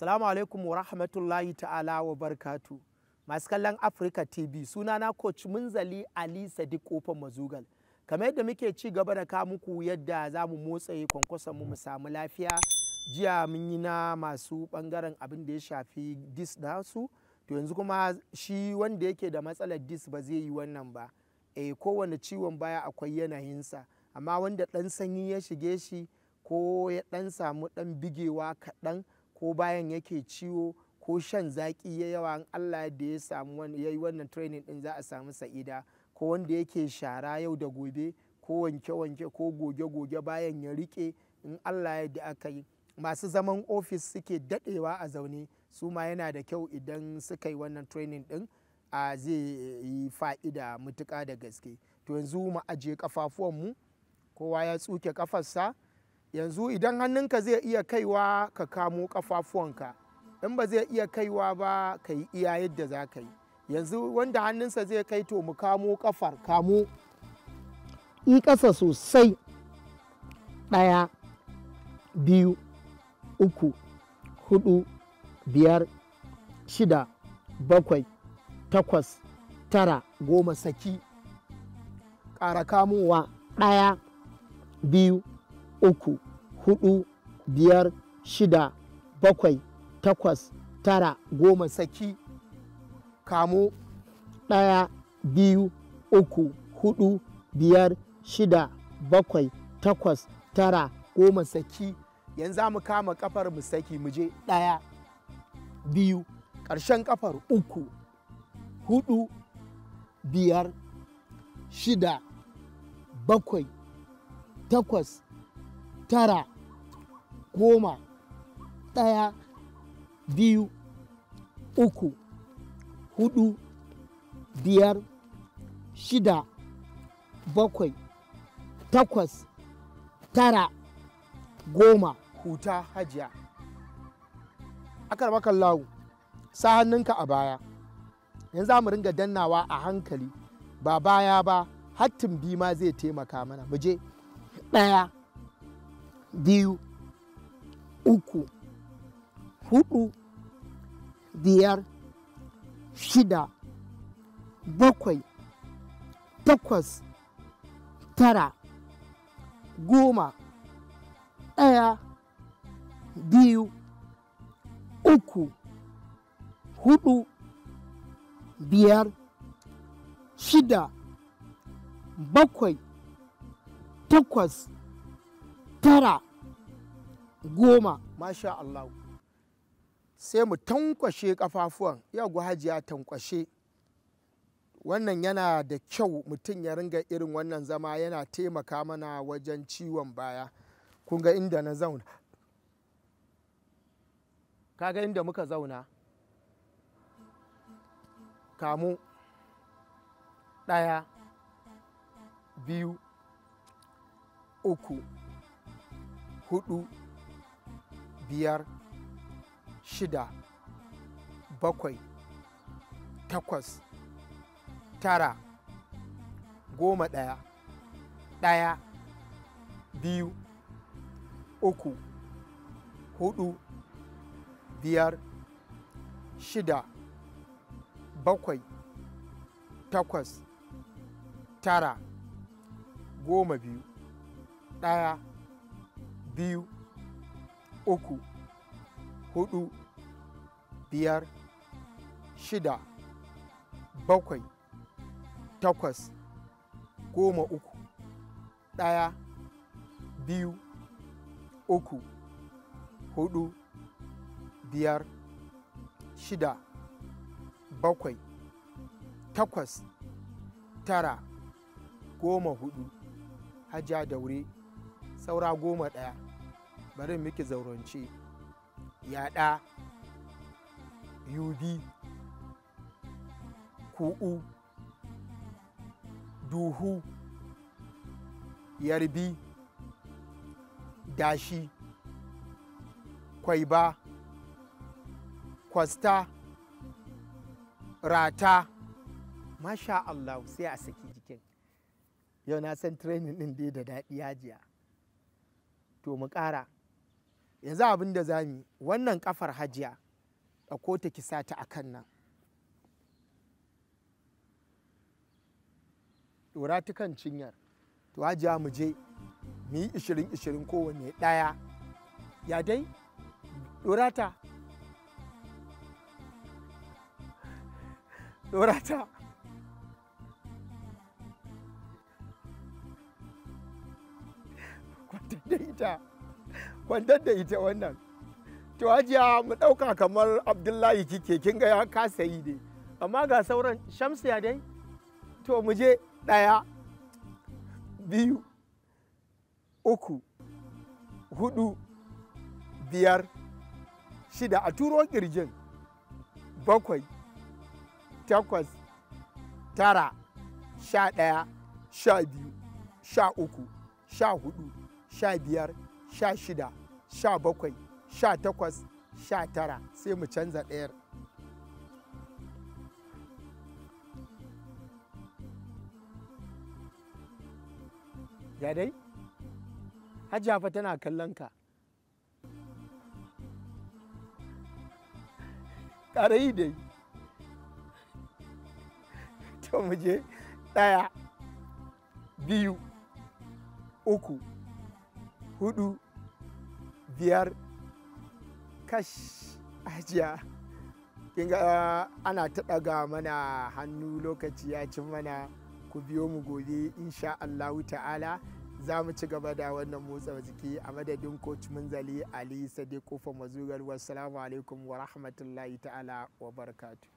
Assalamu alaikum wa rahmatullahi ta'ala wa barkatu. Masu kallon Africa TV sunana coach Munzali Ali Sadiq Kofar Mazugal. Kamar yadda muke ci gaba da kawo muku yadda za mu motsa kwankwason mu samu lafiya. Jiya mun yi na masu bangaren abin da ya shafi dis nasu. To yanzu kuma shi wanda yake da matsalar dis ba zai yi wannan ba. Kowane ciwon baya akwai yanayinsa. Amma wanda ɗan sanyi ya shige shi ko ya ɗan samu ɗan bigewa kaɗan ko bayan yake ciwo ko shan zaƙi ya yawa, in Allah da ya samu ya yi wannan training ɗin za a samu sa'ida. Ko wanda yake shara yau da gobe ko wanke-wanke ko goge-goge bayan ya riƙe, in Allah da aka yi. Masu zaman ofis suke daɗewa a zaune su ma yana da kyau idan suka yi wannan training ɗin zai yi fa'ida mutuƙa da gaske. To yanzu mu ajiye ƙafafuwanmu, kowa ya tsuke ƙafarsa. Yanzu idan hannunka zai iya kaiwa ka kamo ƙafafuwanka, in ba zai iya kaiwa ba ka yi iya yadda za ka yi. Yanzu wanda hannunsa zai kai to mu kamo ƙafar, kamo yi ƙasa sosai. 1 2 3 4 5 6 7 8 9 10 saki. Ƙara kamowa 1 2 3 4 5 6 7 8 9 10 saki. Kamo 1 2 3 4 5 6 7 8 9 10 saki. Yanzu za mu kama kafar mu saki mu je 1 2 ƙarshen kafar 3 4 5 6 7 8 9 10 1 2 3 4 5 6 7 8 9 10. Huta hajiya. Akarmakan lawu, sa hannunka a baya. Yanzu za mu ringa dannawa a hankali, ba baya ba, hattin bi ma zai taimaka mana. Mu je 1 2 3 4 5 6 7 8 9 10. 1 2 3 4 5 6 7 8 9 10. Masha Allah. Sai mu tankwashe kafafuwan. Yau hajiya tankwashe. Wannan yana da kyau mutum ya ringa irin wannan zama, yana taimaka mana wajen ciwon baya. Kun ga inda na zauna, kaga inda muka zauna. Kamo 1 2 3 4 5 6 7 8 9 10. 1 2 3 4 5 6 7 8 9 10. 1 2 3 4 5 6 7 8 10. 1 2 3 4 5 6 7 8 9 10. Hajiya daure, saura 11. Bari miki zaurance. Yaɗa, yubi, ku'u, duhu, yarbi, dashi, kwaiba, kwasta, rata. Masha Allah, sai a saki jikin. Yau na san training ɗin dai da daɗi hajiya. To mu ƙara yanzu abin da za mu wannan kafar hajiya ɗauko ta ki sata a kan nan ɗora ta kan cinyar to hajiya mu je mu yi 20-20 kowanne ɗaya ya dai ɗora ta ɗora ta kwantar da ita wannan to hajiya mu ɗauka kamar abdullahi kike kin ga ya kasa yi dai amma ga sauran shamsu ya dai to mu je 1 2 3 4 5 6 a turo kirjin 7 8 9 11 12 13 14 15 16 17 18 19 sai mu canza ɗayar ya dai hajiya fa tana kallon ka ƙarayi dai to mu je 1 2 3 4 5 kash hajiya kin ga ana ta ɗaga mana hannu lokaci ya cin mana ku biyo mu gobe insha Allahu ta'ala za mu ci gaba da wannan motsa jiki a madadin coach Munzali Ali Sadiq Kofar Mazugal wassalamu alaikum wa rahmatullahi ta'ala wa barakatuh